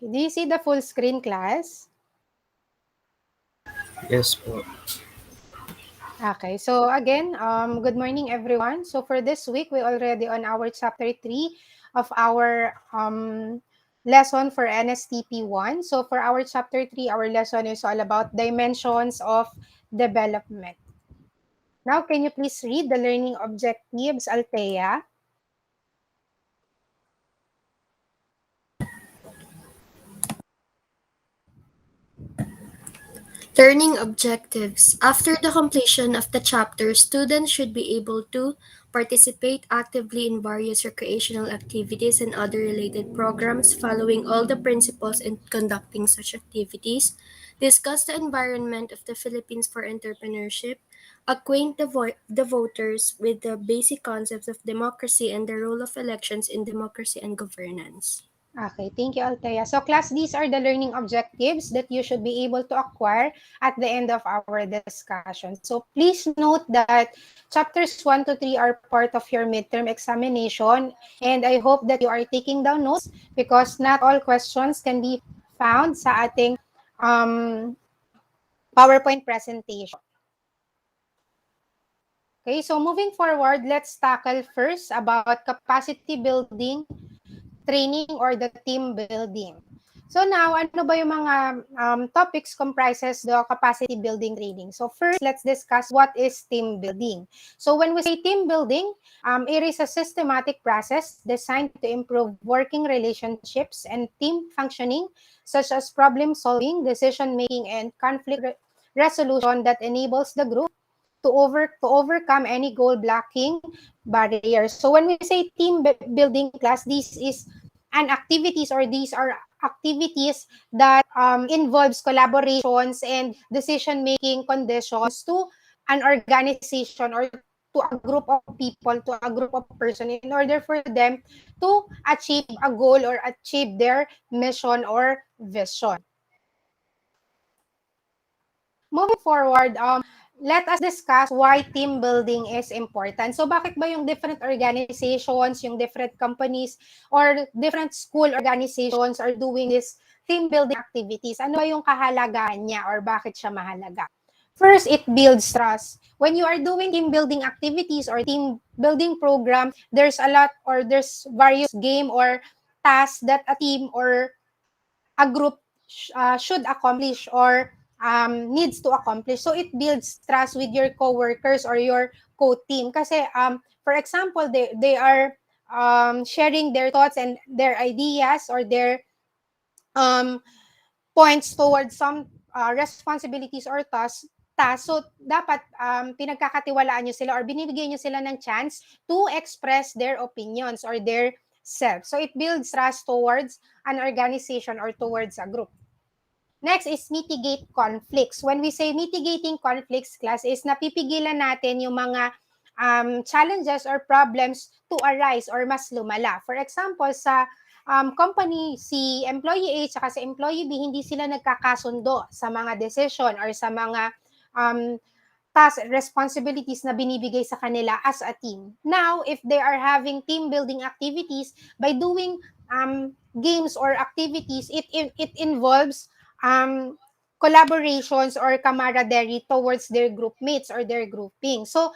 Do you see the full screen, class? Yes po. Okay, so again, good morning, everyone. So for this week, we're already on our chapter 3 of our lesson for NSTP 1. So for our chapter 3, our lesson is all about dimensions of development. Now, can you please read the learning objectives, Althea? Learning objectives. After the completion of the chapter, students should be able to participate actively in various recreational activities and other related programs, following all the principles in conducting such activities, discuss the environment of the Philippines for entrepreneurship, acquaint the voters with the basic concepts of democracy and the role of elections in democracy and governance. Okay, thank you, Althea. So class, these are the learning objectives that you should be able to acquire at the end of our discussion. So please note that chapters 1 to 3 are part of your midterm examination, and I hope that you are taking down notes because not all questions can be found sa ating um, PowerPoint presentation. Okay, so moving forward, let's tackle first about capacity building, training, or the team building. So now, ano ba yung mga topics comprises the capacity building training? So first, let's discuss what is team building. So when we say team building, it is a systematic process designed to improve working relationships and team functioning, such as problem solving, decision making, and conflict resolution that enables the group to overcome any goal blocking barriers. So when we say team building class, this is an activities or these are activities that involves collaborations and decision making conditions to an organization or to a group of people, to a group of person in order for them to achieve a goal or achieve their mission or vision. Moving forward, let us discuss why team building is important. So bakit ba yung different organizations, yung different companies, or different school organizations are doing this team building activities? Ano ba yung kahalagahan niya or bakit siya mahalaga? First, it builds trust. When you are doing team building activities or team building program, there's a lot or there's various game or tasks that a team or a group should accomplish or needs to accomplish. So it builds trust with your coworkers or your co-team. Kasi, for example, they are sharing their thoughts and their ideas or their um, points towards some responsibilities or tasks. So, dapat pinagkakatiwalaan nyo sila or binibigyan nyo sila ng chance to express their opinions or their self. So, it builds trust towards an organization or towards a group. Next is mitigate conflicts. When we say mitigating conflicts, class, is napipigilan natin yung mga challenges or problems to arise or mas lumala. For example, sa company, si employee A at sa employee B, hindi sila nagkakasundo sa mga decision or sa mga tasks, responsibilities na binibigay sa kanila as a team. Now, if they are having team building activities, by doing games or activities, it involves collaborations or camaraderie towards their group mates or their grouping. So,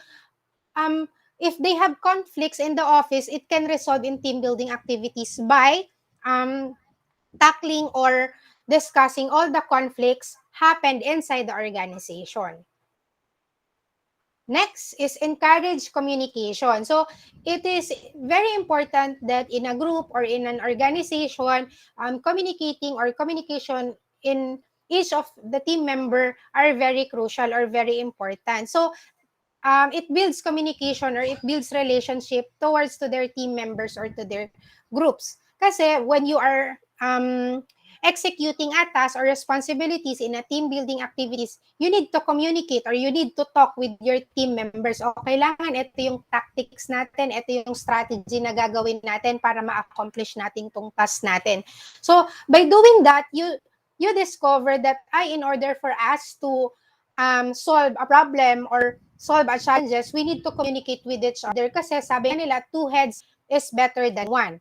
if they have conflicts in the office, it can resolve in team building activities by tackling or discussing all the conflicts happened inside the organization. Next is encourage communication. So it is very important that in a group or in an organization, communicating or communication in each of the team member are very crucial or very important. So it builds communication or it builds relationship towards to their team members or to their groups. Kasi when you are executing a task or responsibilities in a team building activities, you need to communicate or you need to talk with your team members. O kailangan ito yung tactics natin, ito yung strategy na gagawin natin para ma-accomplish natin tong task natin. So by doing that, you discover that in order for us to solve a problem or solve a challenges, we need to communicate with each other kasi sabi nila, two heads is better than one.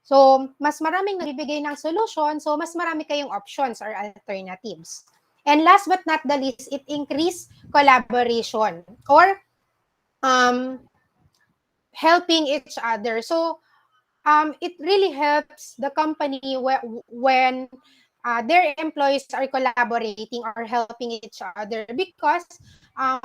So, mas maraming nagbibigay ng solution, so mas marami kayong options or alternatives. And last but not the least, it increase collaboration or helping each other. So, it really helps the company when their employees are collaborating or helping each other, because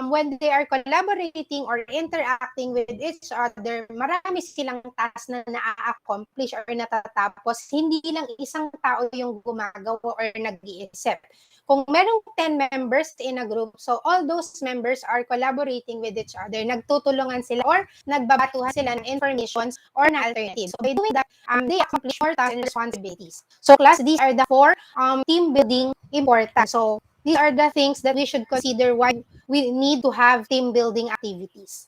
when they are collaborating or interacting with each other, marami silang task na na-accomplish or natatapos. Hindi lang isang tao yung gumagawa or nag-iisip. Kung merong 10 members in a group, so all those members are collaborating with each other. Nagtutulungan sila or nagbabatuhan sila ng informations or na alternatives. So by doing that, they accomplish more tasks and responsibilities. So class, these are the 4 team building important. So these are the things that we should consider why we need to have team building activities.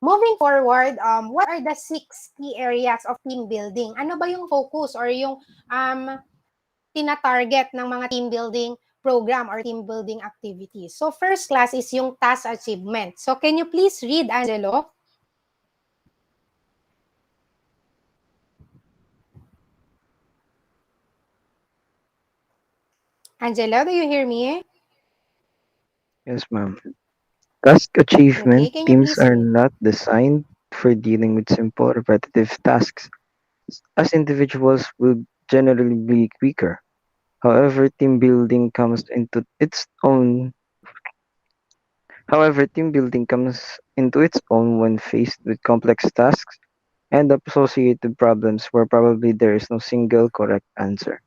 Moving forward, what are the 6 key areas of team building? Ano ba yung focus or yung tina-target ng mga team building program or team building activities? So first class is yung task achievement. So can you please read, Angelo? Angelo, do you hear me? Yes, ma'am. Task Okay, achievement can you teams please are read? not designed for dealing with simple repetitive tasks, as individuals will generally be quicker. However, team building comes into its own when faced with complex tasks and associated problems where probably there is no single correct answer.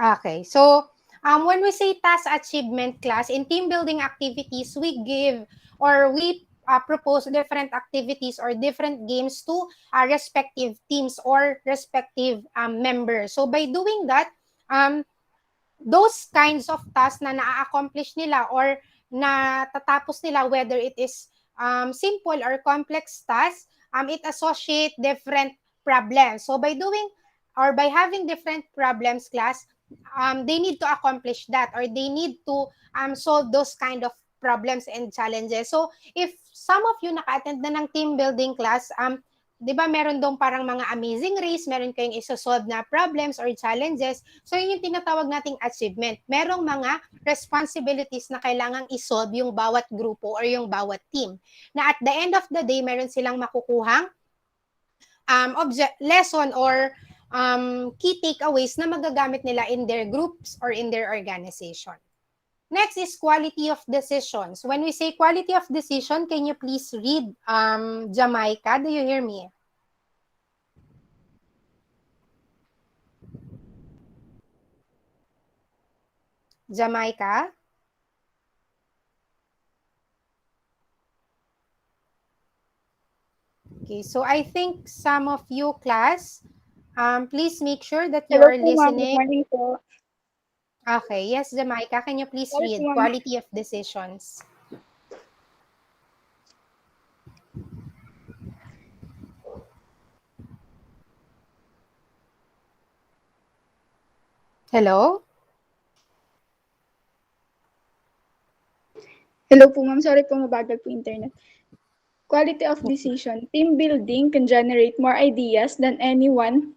Okay, so when we say task achievement class, in team building activities, we give or we propose different activities or different games to respective teams or respective members. So by doing that, those kinds of tasks na na-accomplish nila or natatapos nila, whether it is simple or complex tasks, it associate different problems. So by doing or by having different problems class, they need to accomplish that or they need to solve those kind of problems and challenges. So if some of you naka-attend na ng team building class, 'di ba meron dong parang mga amazing race, meron kayong iso-solve na problems or challenges. So yun yung tinatawag nating achievement. Merong mga responsibilities na kailangang isolve yung bawat grupo or yung bawat team. Na at the end of the day, meron silang makukuhang lesson or key takeaways na magagamit nila in their groups or in their organization. Next is quality of decisions. When we say quality of decision, can you please read Jamaica? Do you hear me? Jamaica? Okay, so I think some of you class, please make sure that you Hello are po, ma'am. Good listening. morning po. Okay, yes, Jamaica, can you please Sorry po, read ma'am. quality of decisions? Hello? Hello po, ma'am. Sorry po, mabagal po internet. Quality of decision. Team building can generate more ideas than anyone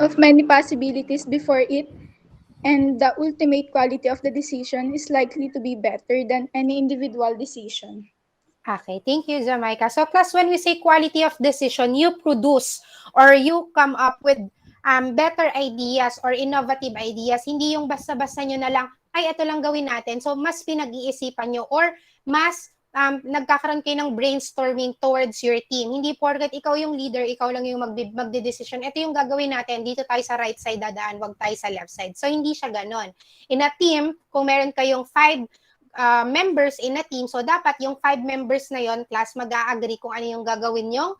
of many possibilities before it, and the ultimate quality of the decision is likely to be better than any individual decision. Okay, thank you, Jamaica. So class, when we say quality of decision, you produce or you come up with better ideas or innovative ideas. Hindi yung basta-basta nyo na lang, ay, ito lang gawin natin. So mas pinag-iisipan nyo or mas nagkakaroon kayo ng brainstorming towards your team. Hindi porket ikaw yung leader, ikaw lang yung magde-decision. Ito yung gagawin natin, dito tayo sa right side dadaan, wag tayo sa left side. So hindi siya ganon. In a team, kung meron kayong 5 members in a team, so dapat yung 5 members na yon class mag-a-agree kung ano yung gagawin yung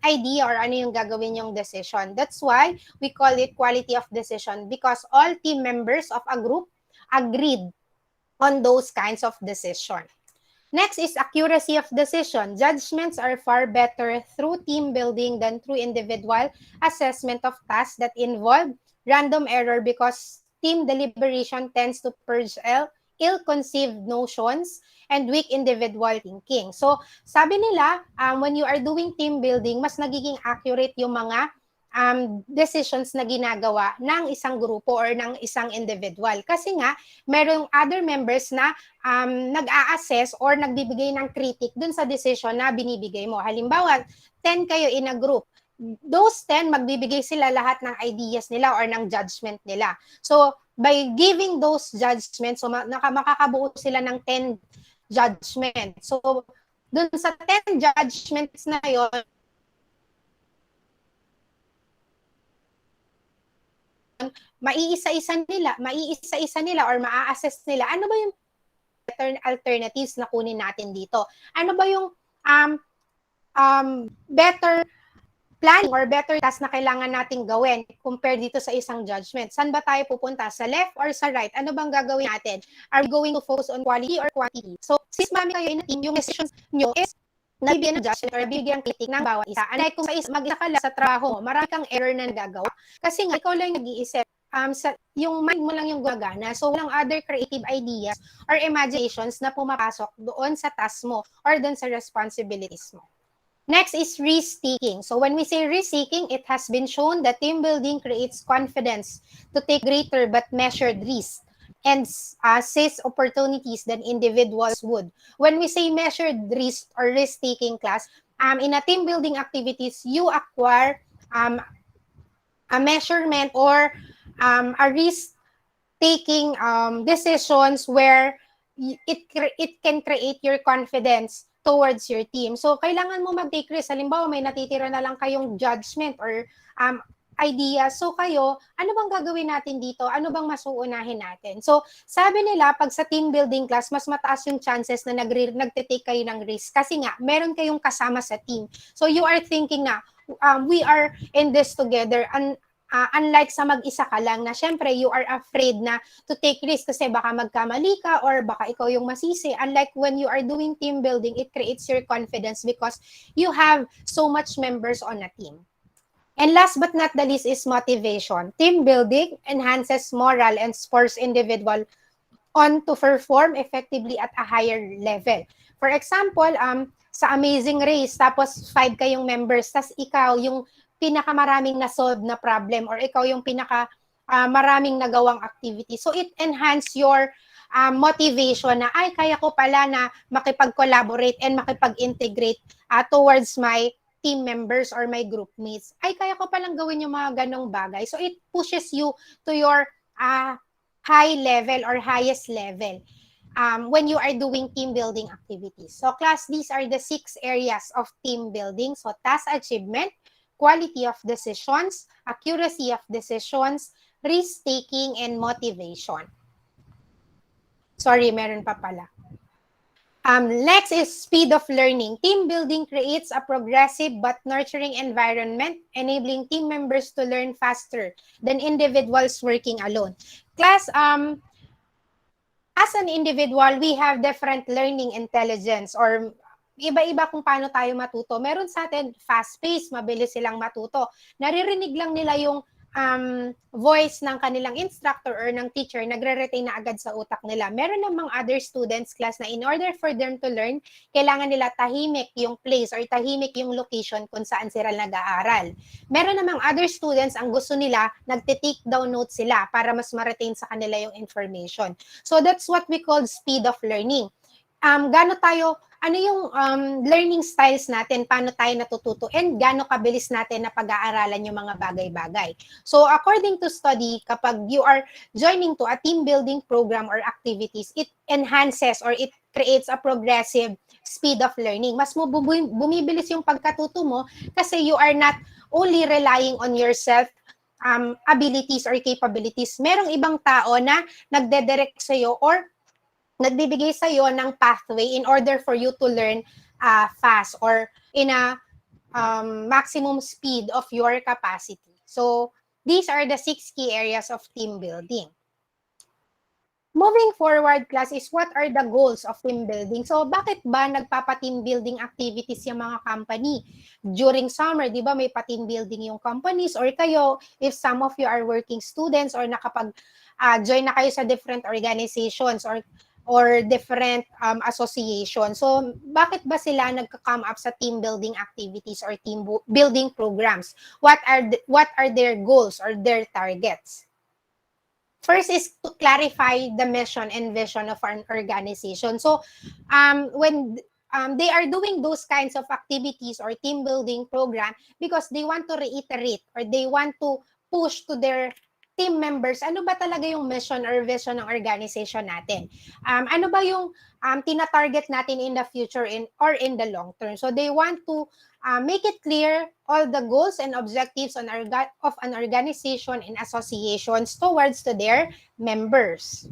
idea or ano yung gagawin yung decision. That's why we call it quality of decision, because all team members of a group agreed on those kinds of decision. Next is accuracy of decision. Judgments are far better through team building than through individual assessment of tasks that involve random error, because team deliberation tends to purge ill-conceived notions and weak individual thinking. So, sabi nila, when you are doing team building, mas nagiging accurate yung mga decisions na ginagawa ng isang grupo or ng isang individual. Kasi nga, merong other members na nag-a-assess or nagbibigay ng critic dun sa decision na binibigay mo. Halimbawa, 10 kayo in a group. Those 10, magbibigay sila lahat ng ideas nila or ng judgment nila. So, by giving those judgments, so makakabuo sila ng 10 judgment. So, dun sa 10 judgments na yon, maiisa-isa nila or maa-assess nila ano ba yung better alternatives na kunin natin dito. Ano ba yung better planning or better task na kailangan nating gawin compared dito sa isang judgment. Saan ba tayo pupunta? Sa left or sa right? Ano bang gagawin natin? Are we going to focus on quality or quantity? So, since marami kayo in a team, yung decisions nyo is nabibigyan ng judgment or bibigyan ng critic ng bawat isa. Unlike kung mag-isa ka lang sa trabaho, marami kang error na nagagawa. Kasi nga, ikaw lang nag-iisip. Yung mind mo lang yung gagana. So, walang other creative ideas or imaginations na pumapasok doon sa task mo or doon sa responsibilities mo. Next is risk-taking. So when we say risk-taking, it has been shown that team building creates confidence to take greater but measured risks and seize opportunities than individuals would. When we say measured risk or risk-taking class, in a team building activities, you acquire a measurement or a risk-taking decisions where it can create your confidence towards your team. So, kailangan mo mag-take risk. Halimbawa, may natitira na lang kayong judgment or idea. So, kayo, ano bang gagawin natin dito? Ano bang masuunahin natin? So, sabi nila, pag sa team building class, mas mataas yung chances na nagtitake kayo ng risk. Kasi nga, meron kayong kasama sa team. So, you are thinking na, we are in this together. Unlike sa mag-isa ka lang na syempre you are afraid na to take risk kasi baka magkamali ka or baka ikaw yung masisi. Unlike when you are doing team building, it creates your confidence because you have so much members on a team. And last but not the least is motivation. Team building enhances moral and spurs individual on to perform effectively at a higher level. For example, sa Amazing Race, tapos 5 kayong members, tas ikaw yung pinakamaraming na-solve na problem or ikaw yung maraming nagawang activity. So it enhance your motivation na ay kaya ko pala na makipag-collaborate and makipag-integrate towards my team members or my group mates. Ay kaya ko palang gawin yung mga ganong bagay. So it pushes you to your high level or highest level when you are doing team building activities. So class, these are the 6 areas of team building. So task achievement, quality of decisions, accuracy of decisions, risk-taking, and motivation. Sorry, meron pa pala. Next is speed of learning. Team building creates a progressive but nurturing environment, enabling team members to learn faster than individuals working alone. Class, as an individual, we have different learning intelligence or iba-iba kung paano tayo matuto. Meron sa atin fast-paced, mabilis silang matuto. Naririnig lang nila yung voice ng kanilang instructor or ng teacher, nagre-retain na agad sa utak nila. Meron namang other students class na in order for them to learn, kailangan nila tahimik yung place or tahimik yung location kung saan sila nag-aaral. Meron namang other students, ang gusto nila, nagte-take down notes sila para mas ma-retain sa kanila yung information. So that's what we call speed of learning. Ano yung learning styles natin, paano tayo natututo, and gaano kabilis natin na pag-aaralan yung mga bagay-bagay. So according to study, kapag you are joining to a team building program or activities, it enhances or it creates a progressive speed of learning. Mas bumibilis yung pagkatuto mo kasi you are not only relying on yourself abilities or capabilities. Merong ibang tao na nagdedirect sa'yo or nagbibigay sa'yo ng pathway in order for you to learn fast or in a maximum speed of your capacity. So, these are the 6 key areas of team building. Moving forward, class, is what are the goals of team building? So, bakit ba nagpapa-team building activities yung mga company? During summer, di ba, may pa-team building yung companies or kayo, if some of you are working students or join na kayo sa different organizations or different association. So, bakit ba sila nagka-come up sa team building activities or team building programs? What are their goals or their targets? First is to clarify the mission and vision of an organization. So, when they are doing those kinds of activities or team building program because they want to reiterate or they want to push to their team members, ano ba talaga yung mission or vision ng organization natin? Ano ba yung tina-target natin in the future or in the long term? So they want to make it clear all the goals and objectives of an organization and associations towards to their members.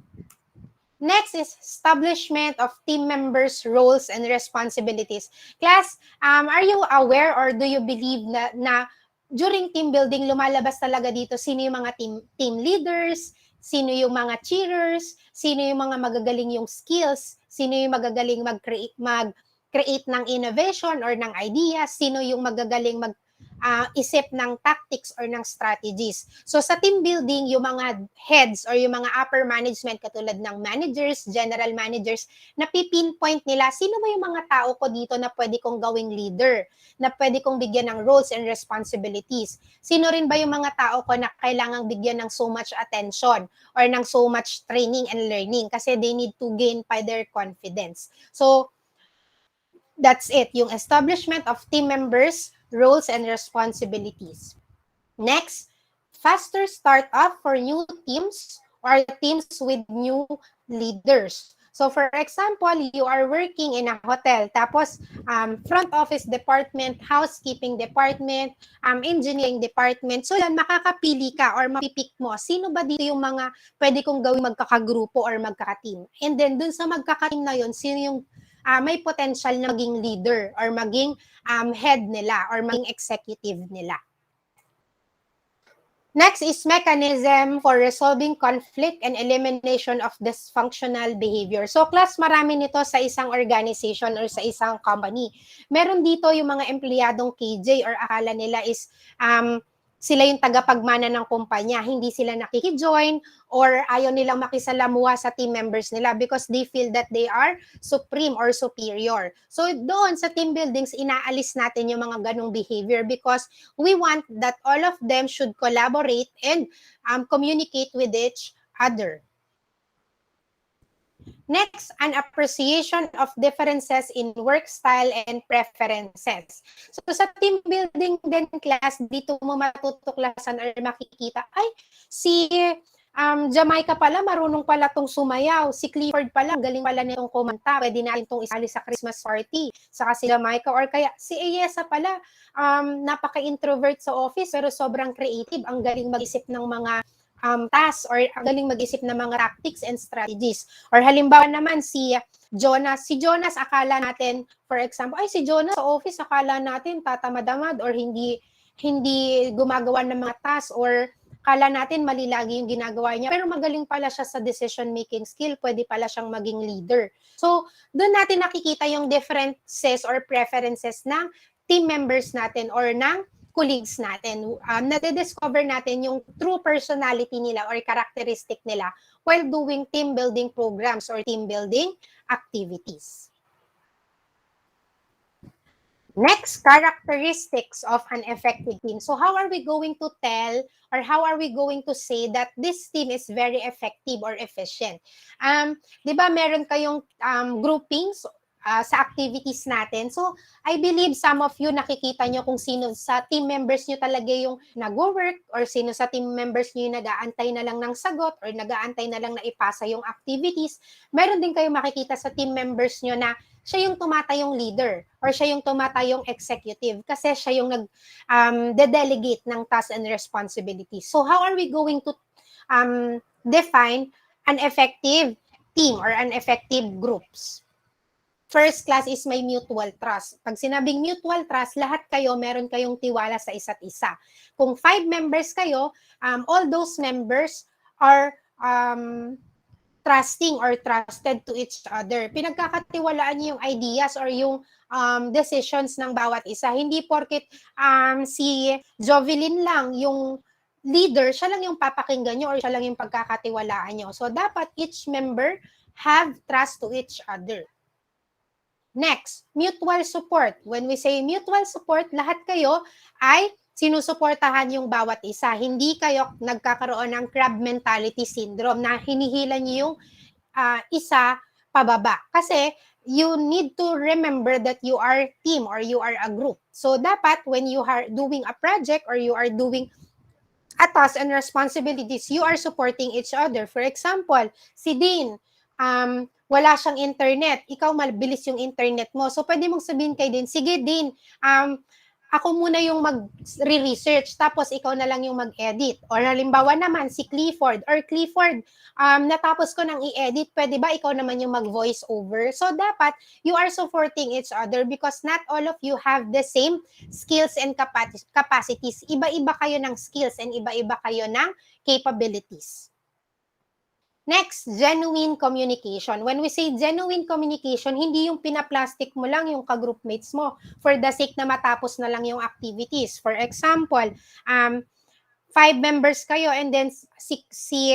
Next is establishment of team members' roles and responsibilities. Class, are you aware or do you believe na during team building, lumalabas talaga dito sino yung mga team leaders, sino yung mga cheerers, sino yung mga magagaling yung skills, sino yung magagaling mag-create ng innovation or ng ideas, sino yung magagaling isip ng tactics or ng strategies. So sa team building, yung mga heads or yung mga upper management katulad ng managers, general managers, napipinpoint nila sino ba yung mga tao ko dito na pwede kong gawing leader, na pwede kong bigyan ng roles and responsibilities. Sino rin ba yung mga tao ko na kailangang bigyan ng so much attention or ng so much training and learning kasi they need to gain by their confidence. So that's it, yung establishment of team members, roles and responsibilities. Next, faster startup for new teams or teams with new leaders. So for example, you are working in a hotel, tapos front office department, housekeeping department, engineering department. So yan, makakapili ka or mapipik mo, sino ba dito yung mga pwede kong gawin magkakagrupo or magkaka-team. And then dun sa magkaka-team na yun, sino yung may potential na maging leader or maging head nila or maging executive nila. Next is mechanism for resolving conflict and elimination of dysfunctional behavior. So class, marami nito sa isang organization or sa isang company. Meron dito yung mga empleyadong KJ or akala nila is sila yung tagapagmana ng kumpanya, hindi sila nakikijoin or ayaw nilang makisalamuha sa team members nila because they feel that they are supreme or superior. So doon sa team buildings, inaalis natin yung mga ganong behavior because we want that all of them should collaborate and communicate with each other. Next, an appreciation of differences in work style and preferences. So sa team building din class, dito mo matutuklasan or makikita, ay, si Jamaica pala, marunong pala tong sumayaw. Si Clifford pala, galing pala nitong kumanta. Pwede natin itong isali sa Christmas party. Saka si Jamaica or kaya si Ayesa pala, napaka-introvert sa office pero sobrang creative. Ang galing mag-isip ng mga tasks or ang galing mag-isip ng mga tactics and strategies. Or halimbawa naman si Jonas. Si Jonas, akala natin, for example, ay si Jonas sa office, akala natin tatamad-amad or hindi gumagawa ng mga tasks or akala natin mali lagi yung ginagawa niya. Pero magaling pala siya sa decision-making skill, pwede pala siyang maging leader. So, doon natin nakikita yung differences or preferences ng team members natin or ng colleagues natin. Nade-discover natin yung true personality nila or characteristic nila while doing team building programs or team building activities. Next, characteristics of an effective team. So how are we going to tell or how are we going to say that this team is very effective or efficient? Di ba meron kayong groupings sa activities natin. So, I believe some of you nakikita nyo kung sino sa team members nyo talaga yung nag-work or sino sa team members nyo yung nag-aantay na lang ng sagot or nag-aantay na lang na ipasa yung activities. Meron din kayo makikita sa team members nyo na siya yung tumatayong leader or siya yung tumatayong executive kasi siya yung nag-delegate ng tasks and responsibilities. So, how are we going to define an effective team or an effective groups? First class is may mutual trust. Pag sinabing mutual trust, lahat kayo, meron kayong tiwala sa isa't isa. Kung 5 members kayo, all those members are trusting or trusted to each other. Pinagkakatiwalaan niyo yung ideas or yung decisions ng bawat isa. Hindi porket si Jovelyn lang yung leader, siya lang yung papakinggan nyo or siya lang yung pagkakatiwalaan nyo. So, dapat each member have trust to each other. Next, mutual support. When we say mutual support, lahat kayo ay sinusuportahan yung bawat isa. Hindi kayo nagkakaroon ng crab mentality syndrome na hinihila niyo yung isa pababa. Kasi you need to remember that you are team or you are a group. So dapat when you are doing a project or you are doing a task and responsibilities, you are supporting each other. For example, si Dean, wala siyang internet, ikaw mabilis yung internet mo. So, pwede mong sabihin kay Dean, sige Dean, ako muna yung mag-research, tapos ikaw na lang yung mag-edit. Or halimbawa naman, si Clifford, natapos ko nang i-edit, pwede ba ikaw naman yung mag-voice over? So, dapat, you are supporting each other because not all of you have the same skills and capacities. Iba-iba kayo ng skills and iba-iba kayo ng capabilities. Next, genuine communication. When we say genuine communication, hindi yung pinaplastic mo lang yung ka-groupmates mo for the sake na matapos na lang yung activities. For example, 5 members kayo and then si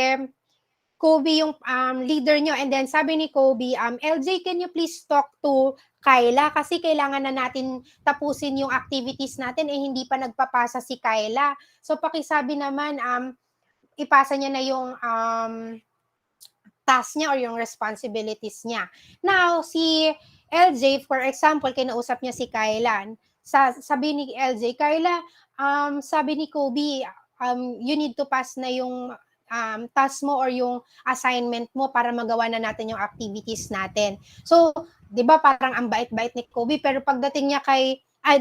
Kobe yung leader nyo and then sabi ni Kobe, LJ, can you please talk to Kyla kasi kailangan na natin tapusin yung activities natin hindi pa nagpapasa si Kyla. So pakisabi naman, ipasa niya na yung task niya or yung responsibilities niya. Now, si LJ, for example, kinausap niya si Kyla. Sabi ni LJ, Kyla, sabi ni Kobe, you need to pass na yung task mo or yung assignment mo para magawa na natin yung activities natin. So, di ba parang ang bait-bait ni Kobe, pero pagdating niya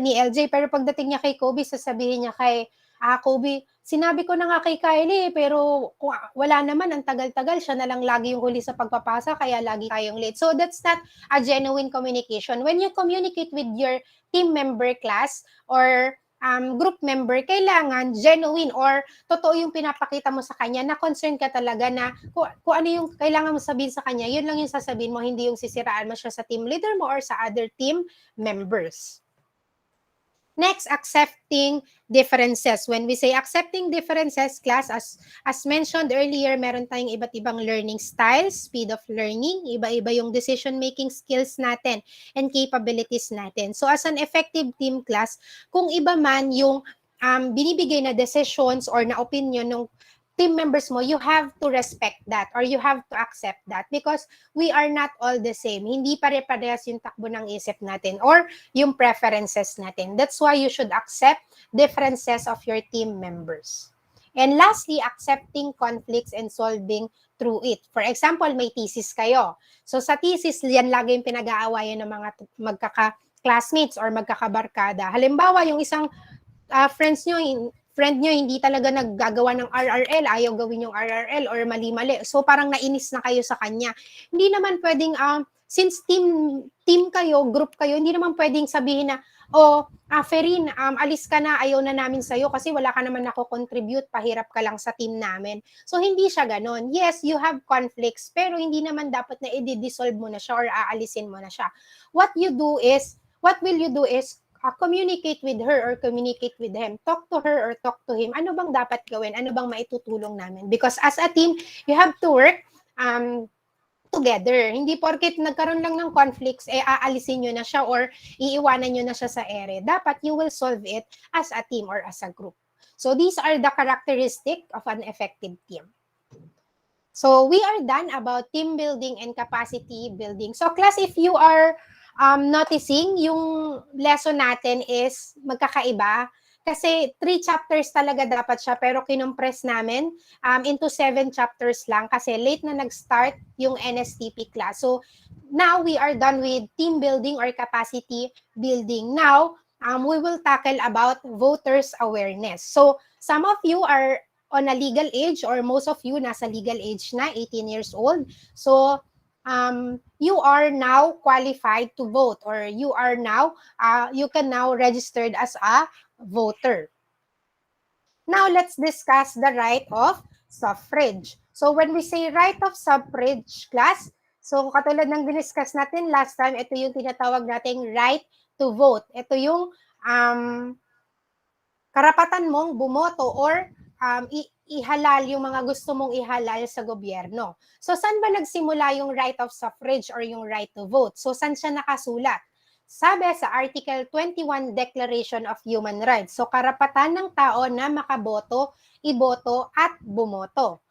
ni LJ, pero pagdating niya kay Kobe, sasabihin niya kay Kobe, sinabi ko na nga kay Kylie, pero wala naman, ang tagal-tagal, siya na lang lagi yung huli sa pagpapasa, kaya lagi tayong late. So that's not a genuine communication. When you communicate with your team member class or group member, kailangan genuine or totoo yung pinapakita mo sa kanya na concern ka talaga na kung ano yung kailangan mo sabihin sa kanya, yun lang yung sasabihin mo, hindi yung sisiraan mo siya sa team leader mo or sa other team members. Next, accepting differences. When we say accepting differences, class, as mentioned earlier, meron tayong iba't ibang learning styles, speed of learning, iba-iba yung decision-making skills natin and capabilities natin. So as an effective team class, kung iba man yung binibigay na decisions or na opinion ng team members mo, you have to respect that or you have to accept that because we are not all the same. Hindi pare-parehas yung takbo ng isip natin or yung preferences natin. That's why you should accept differences of your team members. And lastly, accepting conflicts and solving through it. For example, may thesis kayo. So sa thesis, yan lagi yung pinag-aawayan ng mga magkaka-classmates or magkakabarkada. Halimbawa, yung isang friend nyo hindi talaga naggagawa ng RRL, ayaw gawin yung RRL or mali-mali. So parang nainis na kayo sa kanya. Hindi naman pwedeng, since team kayo, group kayo, hindi naman pwedeng sabihin na, Ferin, alis ka na, ayaw na namin sa'yo kasi wala ka naman nako-contribute, pahirap ka lang sa team namin. So hindi siya ganon. Yes, you have conflicts, pero hindi naman dapat na i-dissolve mo na siya or aalisin mo na siya. What will you do is, communicate with her or communicate with him. Talk to her or talk to him. Ano bang dapat gawin? Ano bang maitutulong namin? Because as a team, you have to work together. Hindi porket nagkaroon lang ng conflicts, aalisin nyo na siya or iiwanan nyo na siya sa ere. Dapat you will solve it as a team or as a group. So these are the characteristics of an effective team. So we are done about team building and capacity building. So class, if you are noticing yung lesson natin is magkakaiba kasi 3 chapters talaga dapat siya pero kinompress namin into 7 chapters lang kasi late na nag-start yung NSTP class. So now we are done with team building or capacity building. Now we will tackle about voters awareness. So some of you are on a legal age or most of you nasa legal age na, 18 years old. So you are now qualified to vote or you can now registered as a voter. Now let's discuss the right of suffrage. So when we say right of suffrage, class, so katulad ng diniscuss natin last time, ito yung tinatawag nating right to vote. Ito yung karapatan mong bumoto or ihalal yung mga gusto mong ihalal sa gobyerno. So, saan ba nagsimula yung right of suffrage or yung right to vote? So, saan siya nakasulat? Sabi sa Article 21 Declaration of Human Rights. So, karapatan ng tao na makaboto, iboto, at bumoto.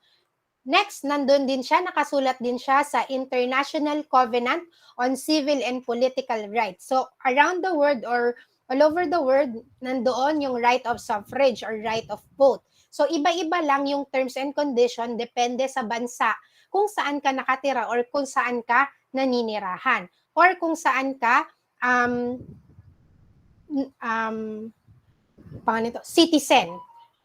Next, nandun din siya, nakasulat din siya sa International Covenant on Civil and Political Rights. So, around the world or all over the world, nandoon yung right of suffrage or right of vote. So, iba-iba lang yung terms and condition, depende sa bansa kung saan ka nakatira or kung saan ka naninirahan or kung saan ka citizen.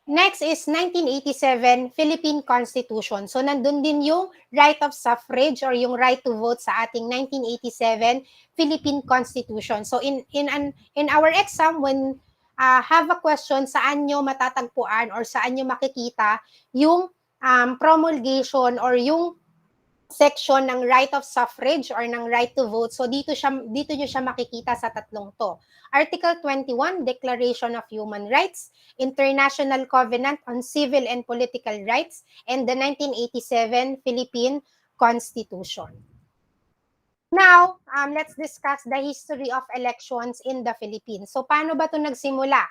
Next is 1987 Philippine Constitution. So nandun din yung right of suffrage or yung right to vote sa ating 1987 Philippine Constitution. So in our exam, when have a question, saan nyo matatagpuan or saan nyo makikita yung promulgation or yung section ng right of suffrage or ng right to vote. So dito nyo siya makikita sa tatlong to. Article 21, Declaration of Human Rights, International Covenant on Civil and Political Rights, and the 1987 Philippine Constitution. Now, let's discuss the history of elections in the Philippines. So paano ba ito nagsimula?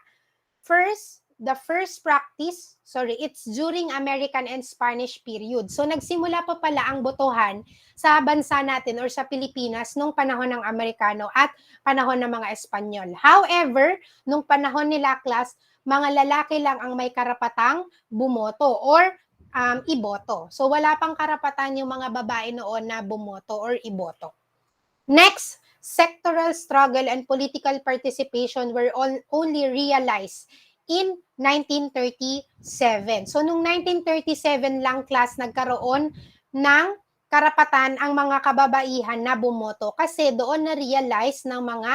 First, the first practice, it's during American and Spanish period. So nagsimula pa pala ang botohan sa bansa natin or sa Pilipinas nung panahon ng Amerikano at panahon ng mga Espanyol. However, nung panahon nila, class, mga lalaki lang ang may karapatang bumoto or iboto. So wala pang karapatan yung mga babae noon na bumoto or iboto. Next, sectoral struggle and political participation were only realized in 1937. So, nung 1937 lang, class, nagkaroon ng karapatan ang mga kababaihan na bumoto kasi doon na-realize ng mga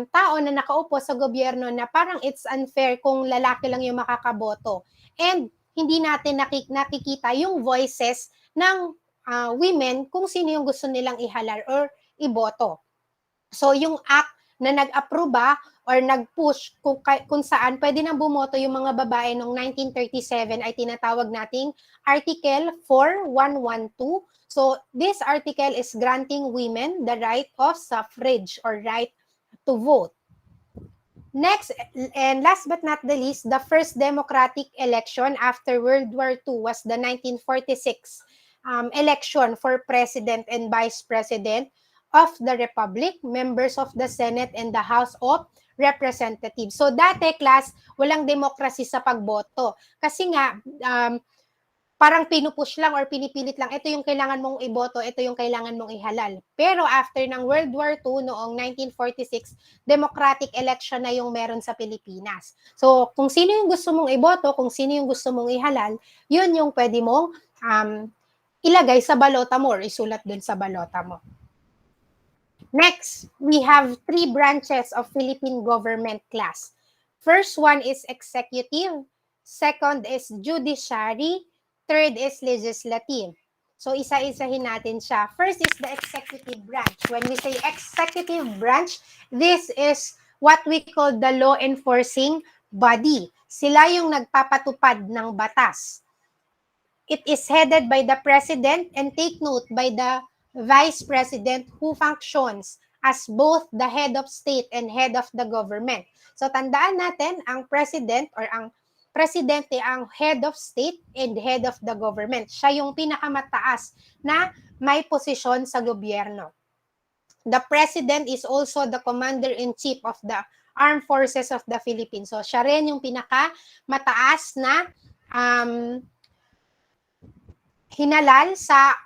tao na nakaupo sa gobyerno na parang it's unfair kung lalaki lang yung makakaboto. And hindi natin nakikita yung voices ng women kung sino yung gusto nilang ihalal or iboto. So, yung act na nag-aproba or nag-push kung saan pwede nang bumoto yung mga babae noong 1937 ay tinatawag nating Article 4112. So, this article is granting women the right of suffrage or right to vote. Next, and last but not the least, the first democratic election after World War II was the 1946 election for President and Vice President of the Republic, members of the Senate and the House of Representatives. So dati, class, walang demokrasy sa pagboto. Kasi nga, parang pinupush lang or pinipilit lang, ito yung kailangan mong iboto, ito yung kailangan mong ihalal. Pero after ng World War II, noong 1946, democratic election na yung meron sa Pilipinas. So kung sino yung gusto mong iboto, kung sino yung gusto mong ihalal, yun yung pwede mong ilagay sa balota mo or isulat dun sa balota mo. Next, we have three branches of Philippine government class. First one is executive, second is judiciary, third is legislative. So isa-isahin natin siya. First is the executive branch. When we say executive branch, this is what we call the law enforcing body. Sila yung nagpapatupad ng batas. It is headed by the president and take note by the Vice President who functions as both the head of state and head of the government. So tandaan natin, ang president or ang presidente ang head of state and head of the government. Siya yung pinakamataas na may posisyon sa gobyerno. The president is also the commander-in-chief of the armed forces of the Philippines. So siya rin yung pinakamataas na hinalal sa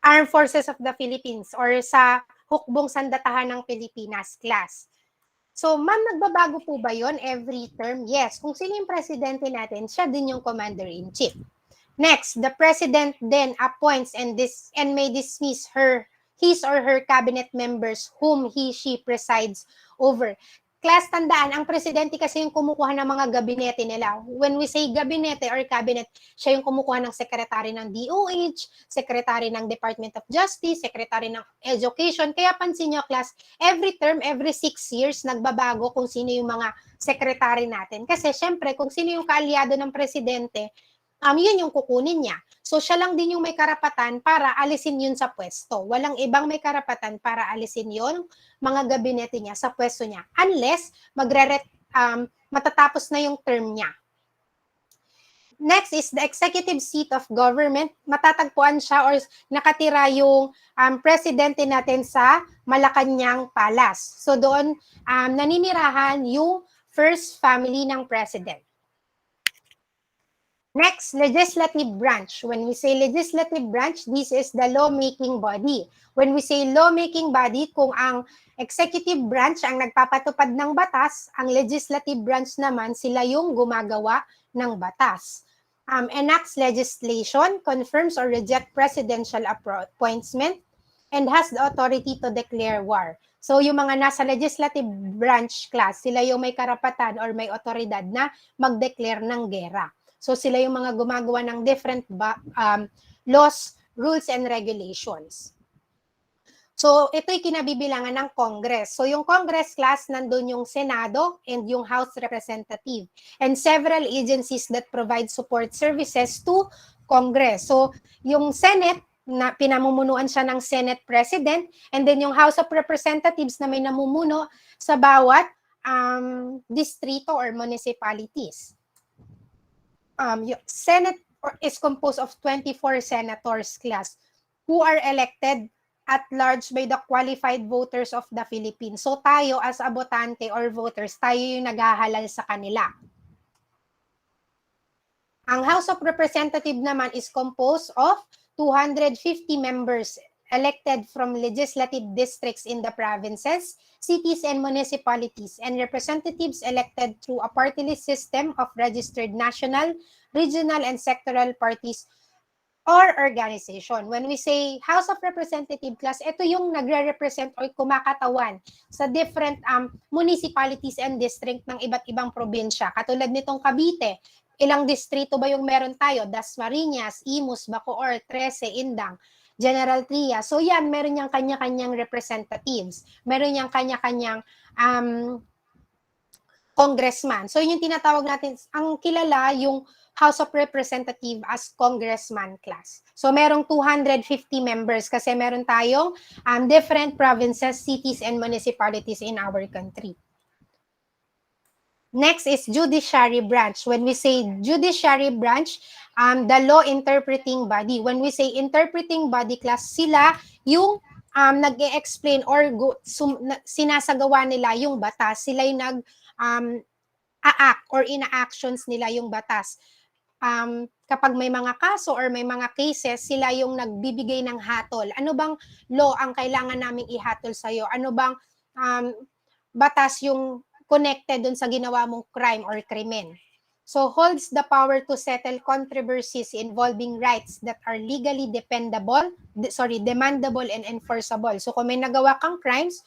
Armed Forces of the Philippines or sa hukbong sandatahan ng Pilipinas class. So, ma'am, nagbabago po ba yon every term? Yes. Kung sino yung presidente natin, siya din yung commander-in-chief. Next, the president then appoints and may dismiss his or her cabinet members whom he/she presides over. class, tandaan, ang presidente kasi yung kumukuha ng mga gabinete nila. When we say gabinete or cabinet, siya yung kumukuha ng secretary ng DOH, secretary ng Department of Justice, secretary ng Education. Kaya pansin nyo, class, every term, every 6 years, nagbabago kung sino yung mga secretary natin. Kasi syempre, kung sino yung kaalyado ng presidente, yun yung kukunin niya. So, siya lang din yung may karapatan para alisin yun sa pwesto. Walang ibang may karapatan para alisin yun, mga gabinete niya sa pwesto niya. Unless, matatapos na yung term niya. Next is the executive seat of government. Matatagpuan siya or nakatira yung presidente natin sa Malacanang Palace. So, doon naninirahan yung first family ng president. Next, legislative branch. When we say legislative branch, this is the lawmaking body. When we say lawmaking body, kung ang executive branch ang nagpapatupad ng batas, ang legislative branch naman, sila yung gumagawa ng batas. Enacts legislation, confirms or reject presidential appointment, and has the authority to declare war. So, yung mga nasa legislative branch class, sila yung may karapatan or may otoridad na mag-declare ng gera. So, sila yung mga gumagawa ng different laws, rules, and regulations. So, ito'y kinabibilangan ng Congress. So, yung Congress class, nandun yung Senado and yung House Representative and several agencies that provide support services to Congress. So, yung Senate, na pinamumunuan siya ng Senate President, and then yung House of Representatives na may namumuno sa bawat distrito or municipalities. Senate is composed of 24 senators class who are elected at large by the qualified voters of the Philippines. So tayo as a botante or voters, tayo yung naghahalal sa kanila. Ang House of Representatives naman is composed of 250 members elected from legislative districts in the provinces, cities, and municipalities, and representatives elected through a party list system of registered national, regional, and sectoral parties or organization. When we say House of Representative class, ito yung nagre-represent or kumakatawan sa different municipalities and district ng iba't ibang probinsya. Katulad nitong Cavite, ilang distrito ba yung meron tayo? Dasmariñas, Imus, Bacoor, Trece, Indang, General Trias. So yan, meron niyang kanya-kanyang representatives. Meron niyang kanya-kanyang congressman. So yun yung tinatawag natin, ang kilala yung House of Representatives as congressman class. So merong 250 members kasi meron tayong different provinces, cities, and municipalities in our country. Next is judiciary branch. When we say judiciary branch, the law interpreting body. When we say interpreting body class, sila yung nag-e-explain or sinasagawa nila yung batas. Sila yung nag-a-act or ina-actions nila yung batas. Kapag may mga kaso or may mga cases, sila yung nagbibigay ng hatol. Ano bang law ang kailangan naming ihatol sa'yo? Ano bang batas yung connected dun sa ginawa mong crime or krimen? So, holds the power to settle controversies involving rights that are legally demandable and enforceable. So, kung may nagawa kang crimes,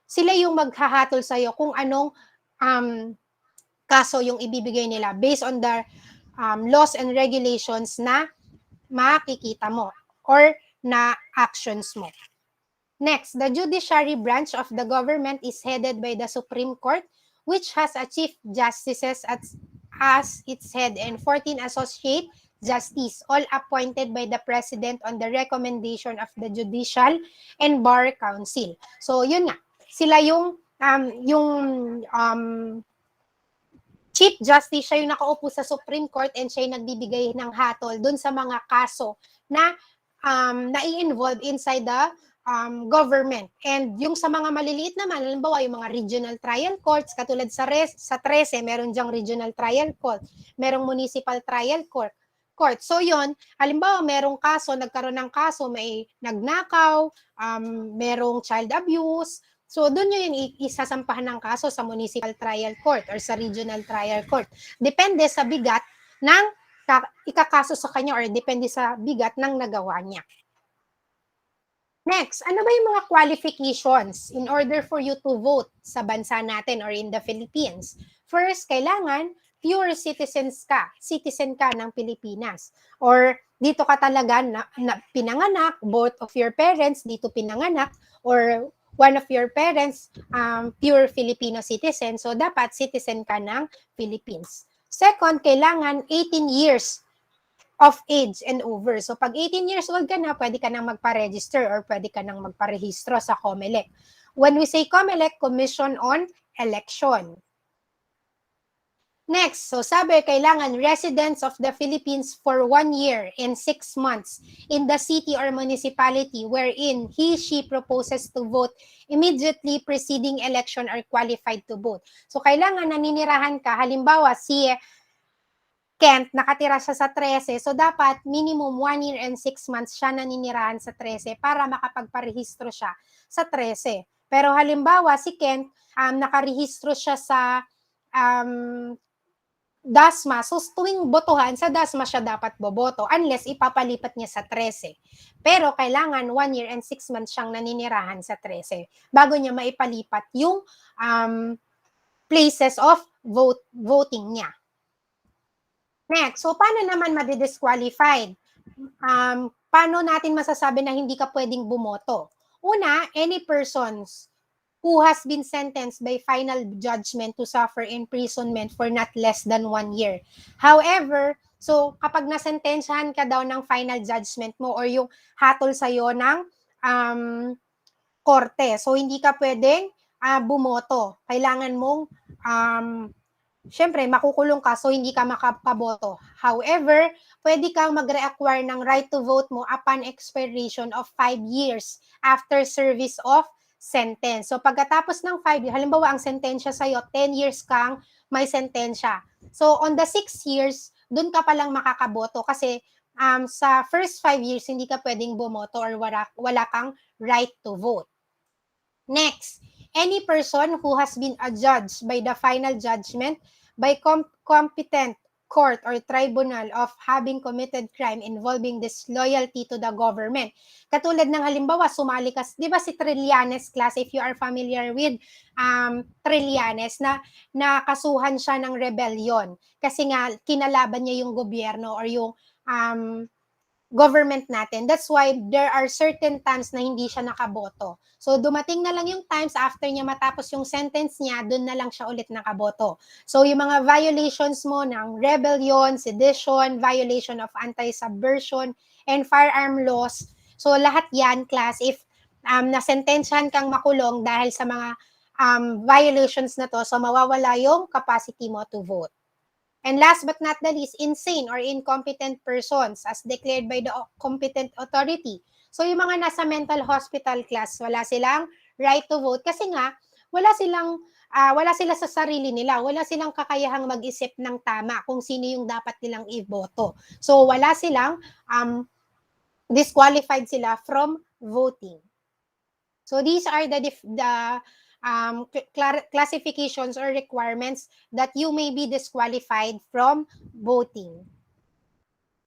sila yung maghahatol sa'yo kung anong kaso yung ibibigay nila based on the laws and regulations na makikita mo or na actions mo. Next, the judiciary branch of the government is headed by the Supreme Court, which has a Chief Justices as its head and 14 associate justice, all appointed by the President on the recommendation of the Judicial and Bar Council. So, yun nga. Sila yung Chief Justice, siya yung nakaupo sa Supreme Court and siya yung nagbibigay ng hatol dun sa mga kaso na nai-involve inside the government. And yung sa mga maliliit naman, halimbawa yung mga regional trial courts, katulad sa Trece, meron dyang regional trial court, merong municipal trial court. So yon, halimbawa merong kaso, nagkaroon ng kaso, may nagnakaw, merong child abuse, so doon yun isasampahan ng kaso sa municipal trial court or sa regional trial court. Depende sa bigat ng ikakaso sa kanya or depende sa bigat ng nagawa niya. Next, ano ba yung mga qualifications in order for you to vote sa bansa natin or in the Philippines? First, kailangan pure citizen ka ng Pilipinas. Or dito ka talaga na pinanganak, both of your parents dito pinanganak, or one of your parents pure Filipino citizen. So, dapat citizen ka ng Philippines. Second, kailangan 18 years of age and over. So, pag 18 years old ka na, pwede ka nang magpa-register or pwede ka nang magparehistro sa COMELEC. When we say COMELEC, Commission on Election. Next, so sabi, kailangan residents of the Philippines for 1 year and 6 months in the city or municipality wherein she proposes to vote immediately preceding election are qualified to vote. So, kailangan naninirahan ka, halimbawa, si Kent, nakatira siya sa 13, so dapat minimum 1 year and 6 months siya naninirahan sa 13 para makapagparehistro siya sa 13. Pero halimbawa, si Kent, nakarehistro siya sa DASMA, so tuwing botohan, sa DASMA siya dapat boboto unless ipapalipat niya sa 13. Pero kailangan 1 year and 6 months siyang naninirahan sa 13 bago niya maipalipat yung places of voting niya. Next, so paano naman madi-disqualified? Paano natin masasabi na hindi ka pwedeng bumoto? Una, any persons who has been sentenced by final judgment to suffer imprisonment for not less than 1 year. However, so kapag nasentensyahan ka daw ng final judgment mo or yung hatol sa'yo ng korte, so hindi ka pwedeng bumoto. Kailangan mong syempre, makukulong ka, so hindi ka makapaboto. However, pwede kang mag-reacquire ng right to vote mo upon expiration of 5 years after service of sentence. So, pagkatapos ng 5 years, halimbawa, ang sentensya sa'yo, 10 years kang may sentensya. So, on the 6 years, dun ka palang makakaboto kasi sa first 5 years, hindi ka pwedeng bumoto or wala kang right to vote. Next, any person who has been adjudged by the final judgment by competent court or tribunal of having committed crime involving disloyalty to the government. Katulad ng halimbawa, sumali ka, di ba si Trillanes class, if you are familiar with Trillanes, na nakasuhan siya ng rebellion kasi nga kinalaban niya yung gobyerno or yung government natin. That's why there are certain times na hindi siya nakaboto. So, dumating na lang yung times after niya matapos yung sentence niya, dun na lang siya ulit nakaboto. So, yung mga violations mo ng rebellion, sedition, violation of anti-subversion, and firearm laws, so lahat yan, class, if nasentensyahan kang makulong dahil sa mga violations na to, so mawawala yung capacity mo to vote. And last but not the least, insane or incompetent persons as declared by the competent authority. So yung mga nasa mental hospital class, wala silang right to vote kasi nga wala sila sa sarili nila, wala silang kakayahang mag-isip ng tama kung sino yung dapat nilang iboto. So wala silang disqualified sila from voting. So these are the classifications or requirements that you may be disqualified from voting.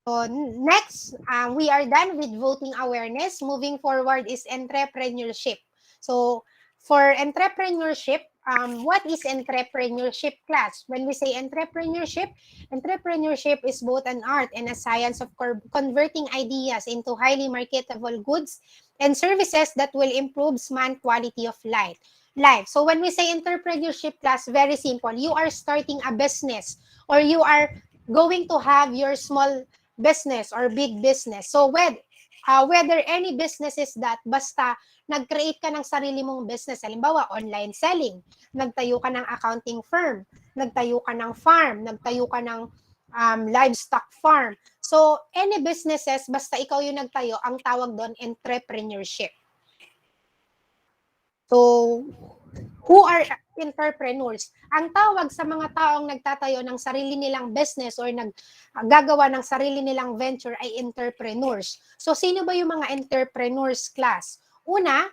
So next, we are done with voting awareness. Moving forward is entrepreneurship. So for entrepreneurship, what is entrepreneurship class? When we say entrepreneurship is both an art and a science of converting ideas into highly marketable goods and services that will improve man's quality of life. So when we say entrepreneurship class, very simple. You are starting a business or you are going to have your small business or big business. So whether any business is that, basta nag-create ka ng sarili mong business. Halimbawa, online selling. Nagtayo ka ng accounting firm. Nagtayo ka ng farm. Nagtayo ka ng livestock farm. So any businesses, basta ikaw yung nagtayo, ang tawag doon entrepreneurship. So, who are entrepreneurs? Ang tawag sa mga taong nagtatayo ng sarili nilang business or naggagawa ng sarili nilang venture ay entrepreneurs. So, sino ba yung mga entrepreneurs class? Una,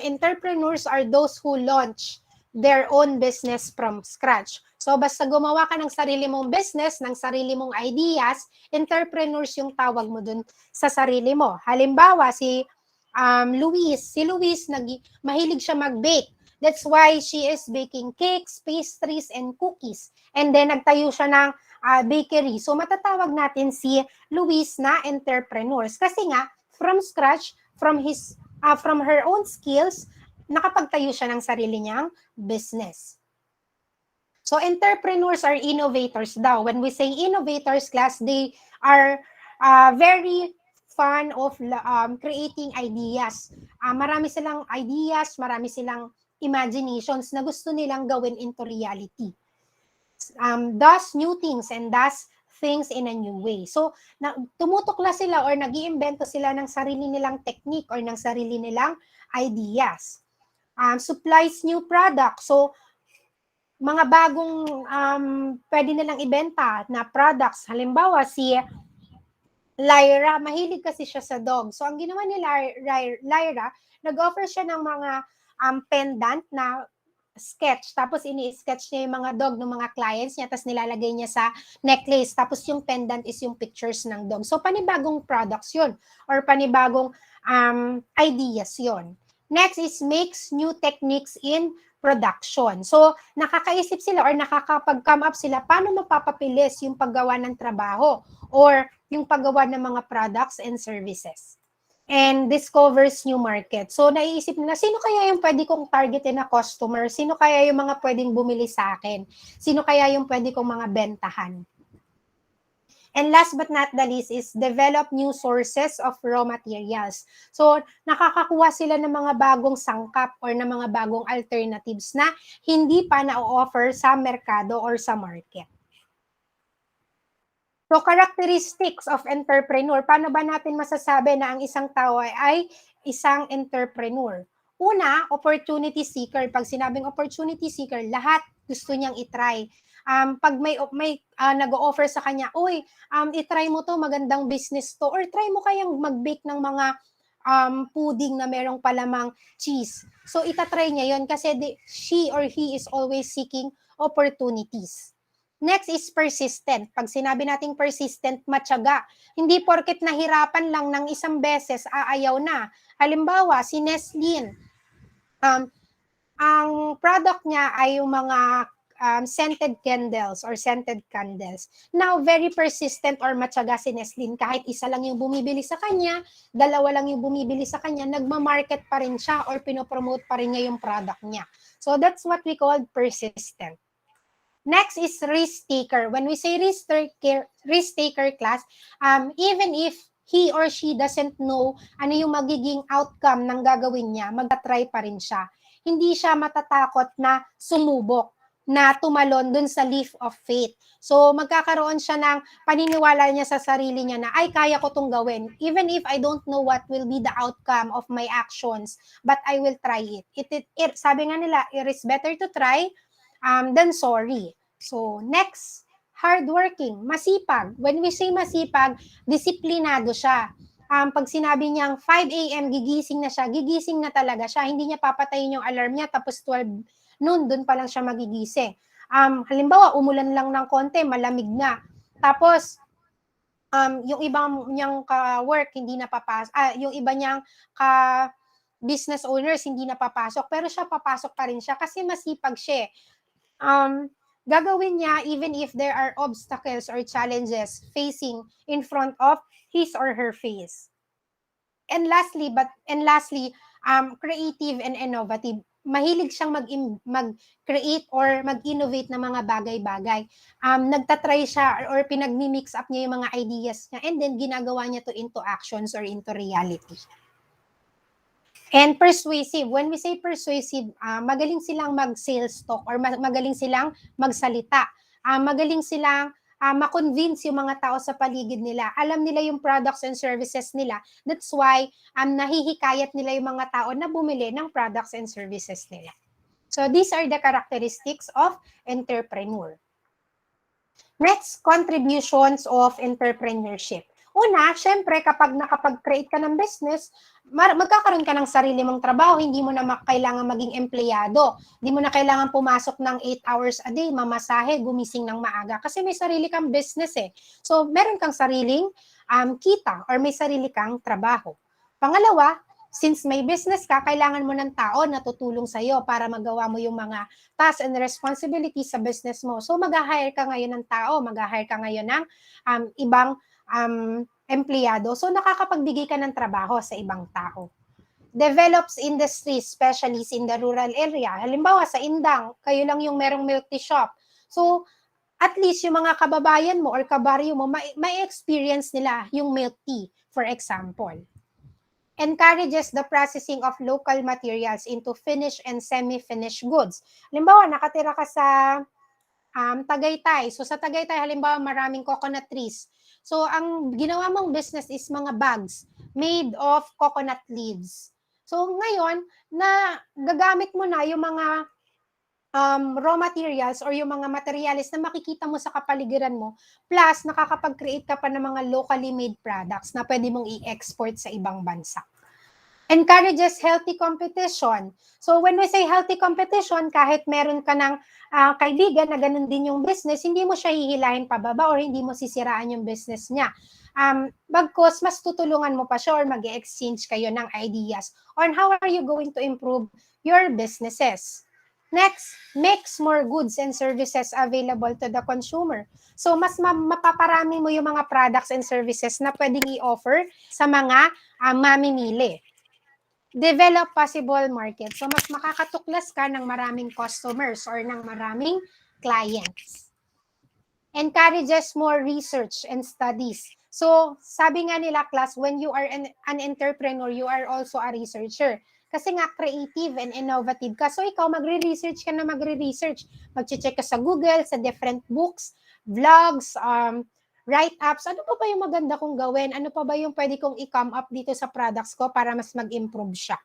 entrepreneurs are those who launch their own business from scratch. So, basta gumawa ka ng sarili mong business, ng sarili mong ideas, entrepreneurs yung tawag mo dun sa sarili mo. Halimbawa, si Luis. Si Luis, mahilig siya mag-bake. That's why she is baking cakes, pastries, and cookies. And then, nagtayo siya ng bakery. So, matatawag natin si Luis na entrepreneurs. Kasi nga, from scratch, from her own skills, nakapagtayo siya ng sarili niyang business. So, entrepreneurs are innovators daw. When we say innovators, class, they are very fun of creating ideas. Marami silang ideas, marami silang imaginations na gusto nilang gawin into reality. Does new things and does things in a new way. So, tumutukla sila or nag-iimbento sila ng sarili nilang technique or ng sarili nilang ideas. Supplies new products. So, mga bagong pwede nilang ibenta na products. Halimbawa, si Lyra, mahilig kasi siya sa dog. So, ang ginawa ni Lyra, nag-offer siya ng mga pendant na sketch. Tapos, ini-sketch niya yung mga dog ng mga clients niya, tapos nilalagay niya sa necklace. Tapos, yung pendant is yung pictures ng dog. So, panibagong products yun or panibagong ideas yun. Next is makes new techniques in production. So, nakakaisip sila or nakakapag-come up sila paano mapapabilis yung paggawa ng trabaho or yung paggawa ng mga products and services. And discovers new market. So, naiisip nila, sino kaya yung pwede kong targetin na customer? Sino kaya yung mga pwedeng bumili sa akin? Sino kaya yung pwede kong mga bentahan? And last but not the least is develop new sources of raw materials. So, nakakakuha sila ng mga bagong sangkap or ng mga bagong alternatives na hindi pa na-offer sa merkado or sa market. So, characteristics of entrepreneur. Paano ba natin masasabi na ang isang tao ay isang entrepreneur? Una, opportunity seeker. Pag sinabing opportunity seeker, lahat gusto niyang itry. Pag may nag-o-offer sa kanya, uy, itry mo to, magandang business to, or try mo kayang mag-bake ng mga pudding na merong palamang cheese. So, itatry niya yon kasi she or he is always seeking opportunities. Next is persistent. Pag sinabi nating persistent, matyaga. Hindi porket nahirapan lang ng isang beses, aayaw na. Halimbawa, si Nestlin, ang product niya ay yung mga scented candles or scented candles. Now, very persistent or matyaga si Nestlin. Kahit isa lang yung bumibili sa kanya, dalawa lang yung bumibili sa kanya, nagmamarket pa rin siya or pinopromote pa rin niya yung product niya. So, that's what we call persistent. Next is risk taker. When we say risk taker class, even if he or she doesn't know ano yung magiging outcome ng gagawin niya, mag-try pa rin siya. Hindi siya matatakot na sumubok, na tumalon dun sa leap of faith. So, magkakaroon siya ng paniniwala niya sa sarili niya na, ay, kaya ko tong gawin. Even if I don't know what will be the outcome of my actions, but I will try it. Sabi nga nila, it is better to try than sorry. So, next, hardworking, masipag. When we say masipag, disiplinado siya. Pag sinabi niyang 5 a.m. gigising na siya, gigising na talaga siya. Hindi niya papatayin yung alarm niya, tapos 12 noon, doon pa lang siya magigising. Halimbawa, umulan lang ng konti, malamig na. Tapos, yung ibang niyang ka-work, hindi napapasok. Yung iba niyang ka-business owners, hindi napapasok. Pero siya, papasok pa rin siya kasi masipag siya. Gagawin niya even if there are obstacles or challenges facing in front of his or her face. And lastly, creative and innovative. Mahilig siyang mag-create or mag-innovate ng mga bagay-bagay. Nagtatry siya or pinag-mix up niya yung mga ideas niya and then ginagawa niya to into actions or into reality. And persuasive. When we say persuasive, magaling silang mag-sales talk or magaling silang magsalita. Magaling silang ma-convince yung mga tao sa paligid nila. Alam nila yung products and services nila. That's why nahihikayat nila yung mga tao na bumili ng products and services nila. So these are the characteristics of entrepreneur. Next, contributions of entrepreneurship. Una, syempre, kapag nakapag-create ka ng business, magkakaroon ka ng sarili mong trabaho, hindi mo na kailangan maging empleyado. Hindi mo na kailangan pumasok ng 8 hours a day, mamasahe, gumising ng maaga. Kasi may sarili kang business eh. So, meron kang sariling kita or may sarili kang trabaho. Pangalawa, Since may business ka, kailangan mo ng tao na tutulong sa'yo para magawa mo yung mga tasks and responsibilities sa business mo. So mag-hire ka ngayon ng tao, mag-hire ka ngayon ng ibang empleyado. So nakakapagbigay ka ng trabaho sa ibang tao. Develops industries, especially in the rural area. Halimbawa, sa Indang, kayo lang yung merong milk tea shop. So, at least yung mga kababayan mo or kabaryo mo, may experience nila yung milk tea, for example. Encourages the processing of local materials into finished and semi-finished goods. Halimbawa, nakatira ka sa Tagaytay. So sa Tagaytay, halimbawa, maraming coconut trees. So ang ginawa mong business is mga bags made of coconut leaves. So ngayon, na gagamit mo na yung mga raw materials or yung mga materials na makikita mo sa kapaligiran mo, plus nakakapag-create ka pa ng mga locally made products na pwede mong i-export sa ibang bansa. Encourages healthy competition. So when we say healthy competition, kahit meron ka ng kaibigan na ganun din yung business, hindi mo siya hihilahin pababa or hindi mo sisiraan yung business niya. Bagkus, mas tutulungan mo pa siya or mag-exchange kayo ng ideas on how are you going to improve your businesses. Next, makes more goods and services available to the consumer. So, mas mapaparami mo yung mga products and services na pwedeng i-offer sa mga mamimili. Develop possible market. So, mas makakatuklas ka ng maraming customers or ng maraming clients. Encourages more research and studies. So, sabi nga nila, class, when you are an entrepreneur, you are also a researcher. Kasi nga, creative and innovative ka. So, ikaw, magre-research ka na magre-research. Mag-check ka sa Google, sa different books, vlogs, write-ups. Ano pa ba yung maganda kong gawin? Ano pa ba yung pwede kong i-come up dito sa products ko para mas mag-improve siya?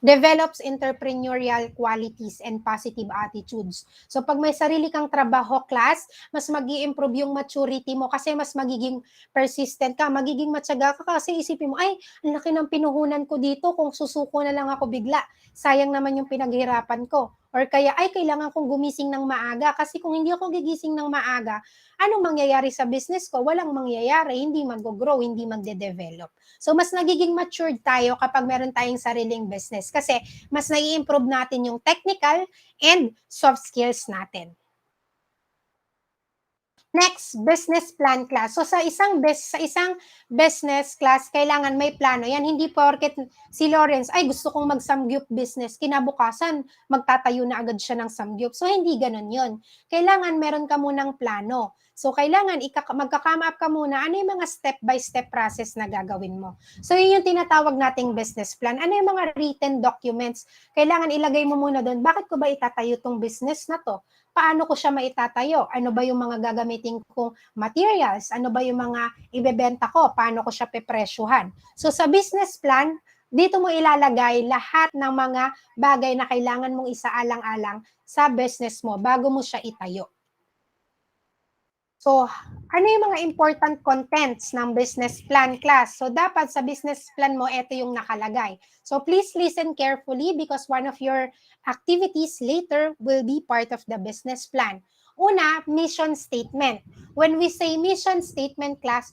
Develops entrepreneurial qualities and positive attitudes. So pag may sarili kang trabaho, class, mas mag-i-improve yung maturity mo kasi mas magiging persistent ka, magiging matyaga ka kasi isipin mo, ay, ang laki ng pinuhunan ko dito kung susuko na lang ako bigla. Sayang naman yung pinaghirapan ko. Or kaya, ay, kailangan kong gumising ng maaga kasi kung hindi ako gigising ng maaga, anong mangyayari sa business ko? Walang mangyayari, hindi mag-grow, hindi magde-develop. So, mas nagiging matured tayo kapag meron tayong sariling business kasi mas nai-improve natin yung technical and soft skills natin. Next, business plan class. So sa isang business class, kailangan may plano. Yan, hindi porket si Lawrence, ay gusto kong mag-samgyup business, kinabukasan, magtatayo na agad siya ng samgyup. So hindi ganun yun. Kailangan meron ka munang plano. So kailangan magka-come up ka muna, ano yung mga step-by-step process na gagawin mo. So yun yung tinatawag nating business plan. Ano yung mga written documents? Kailangan ilagay mo muna doon, bakit ko ba itatayo tong business na to? Paano ko siya maitatayo? Ano ba yung mga gagamitin kong materials? Ano ba yung mga ibebenta ko? Paano ko siya pepresyuhan? So sa business plan, dito mo ilalagay lahat ng mga bagay na kailangan mong isaalang-alang sa business mo bago mo siya itayo. So, ano yung mga important contents ng business plan class? So, dapat sa business plan mo, ito yung nakalagay. So, please listen carefully because one of your activities later will be part of the business plan. Una, mission statement. When we say mission statement class,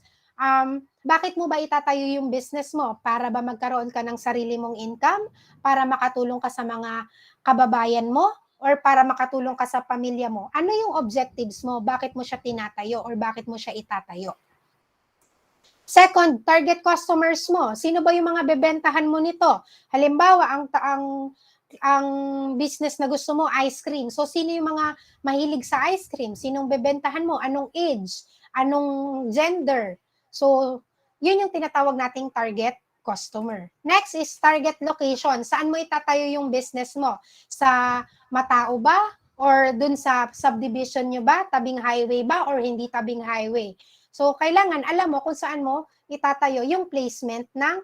bakit mo ba itatayo yung business mo? Para ba magkaroon ka ng sarili mong income? Para makatulong ka sa mga kababayan mo? Or para makatulong ka sa pamilya mo, ano yung objectives mo? Bakit mo siya tinatayo or bakit mo siya itatayo? Second, target customers mo. Sino ba yung mga bebentahan mo nito? Halimbawa, ang business na gusto mo, ice cream. So, sino yung mga mahilig sa ice cream? Sinong bebentahan mo? Anong age? Anong gender? So, yun yung tinatawag nating target customer. Next is target location. Saan mo itatayo yung business mo? Sa Matao ba? Or dun sa subdivision nyo ba? Tabing highway ba? Or hindi tabing highway? So, kailangan alam mo kung saan mo itatayo yung placement ng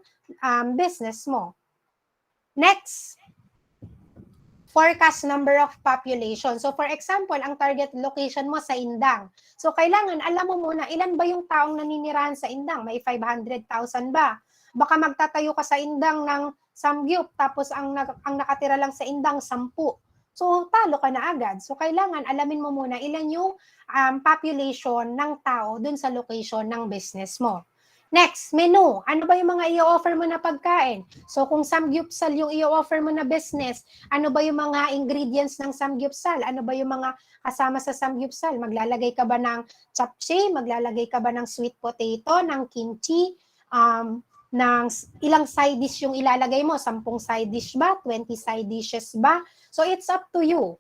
business mo. Next, forecast number of population. So, for example, ang target location mo sa Indang. So, kailangan alam mo muna ilan ba yung taong naninirahan sa Indang? May 500,000 ba? Baka magtatayo ka sa Indang ng samgyup, tapos ang nakatira lang sa Indang, 10. So, talo ka na agad. So, kailangan alamin mo muna ilan yung population ng tao dun sa location ng business mo. Next, menu. Ano ba yung mga i-offer mo na pagkain? So, kung samgyupsal yung i-offer mo na business, ano ba yung mga ingredients ng samgyupsal? Ano ba yung mga kasama sa samgyupsal? Maglalagay ka ba ng japchae? Maglalagay ka ba ng sweet potato, ng kimchi? Ng ilang side dish yung ilalagay mo? 10 side dish ba? 20 side dishes ba? So, it's up to you.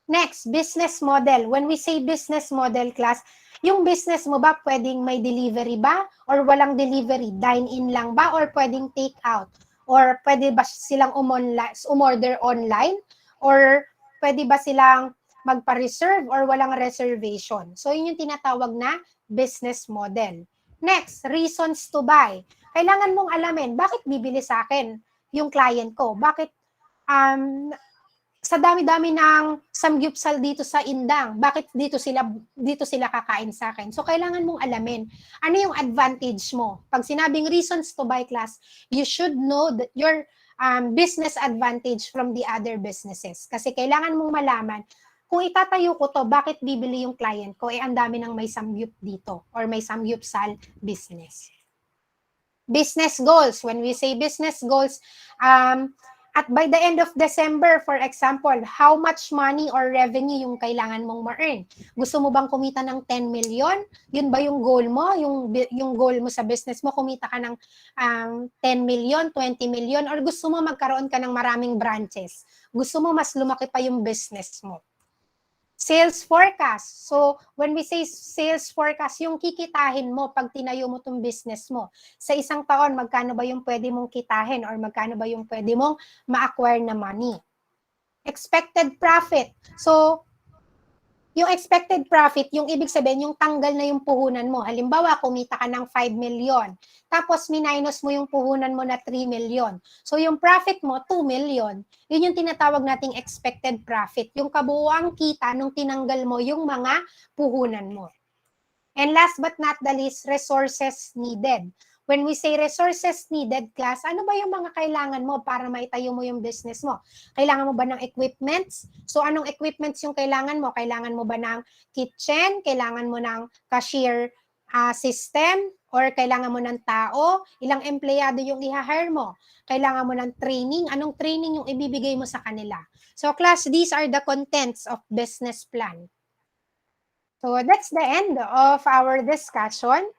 Next, business model. When we say business model, class, yung business mo ba pwedeng may delivery ba? Or walang delivery? Dine-in lang ba? Or pwedeng take out? Or pwede ba silang umorder online? Or pwede ba silang magpa-reserve or walang reservation? So, yun yung tinatawag na business model. Next, reasons to buy. Kailangan mong alamin, bakit bibili sa akin yung client ko? Bakit sa dami-dami ng samgyupsal dito sa Indang, bakit dito sila kakain sa akin? So kailangan mong alamin ano yung advantage mo. Pag sinabing reasons to buy, class, you should know that your business advantage from the other businesses. Kasi kailangan mong malaman kung itatayo ko to, bakit bibili yung client ko? Ang dami ng may samgyup dito or may samgyupsal business. Business goals. When we say business goals, at by the end of December, for example, how much money or revenue yung kailangan mong ma-earn? Gusto mo bang kumita ng 10 million? Yun ba yung goal mo? Yung goal mo sa business mo, kumita ka ng 10 million, 20 million? Or gusto mo magkaroon ka ng maraming branches? Gusto mo mas lumaki pa yung business mo? Sales forecast. So, when we say sales forecast, yung kikitahin mo pag tinayo mo tong business mo. Sa isang taon, magkano ba yung pwede mong kitahin or magkano ba yung pwede mong ma-acquire na money? Expected profit. So, yung expected profit, yung ibig sabihin, yung tanggal na yung puhunan mo. Halimbawa, kumita ka ng 5 million. Tapos, minus mo yung puhunan mo na 3 million. So, yung profit mo, 2 million. Yun yung tinatawag nating expected profit. Yung kabuuang kita nung tinanggal mo yung mga puhunan mo. And last but not the least, resources needed. When we say resources needed, class, ano ba yung mga kailangan mo para maitayo mo yung business mo? Kailangan mo ba ng equipments? So, anong equipments yung kailangan mo? Kailangan mo ba ng kitchen? Kailangan mo ng cashier system? Or kailangan mo ng tao? Ilang empleyado yung i-hire mo? Kailangan mo ng training? Anong training yung ibibigay mo sa kanila? So, class, these are the contents of business plan. So, that's the end of our discussion.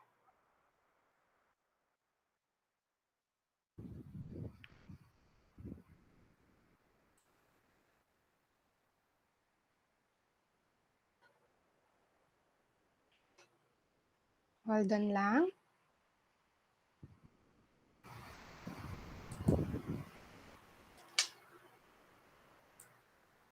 Hold on lang.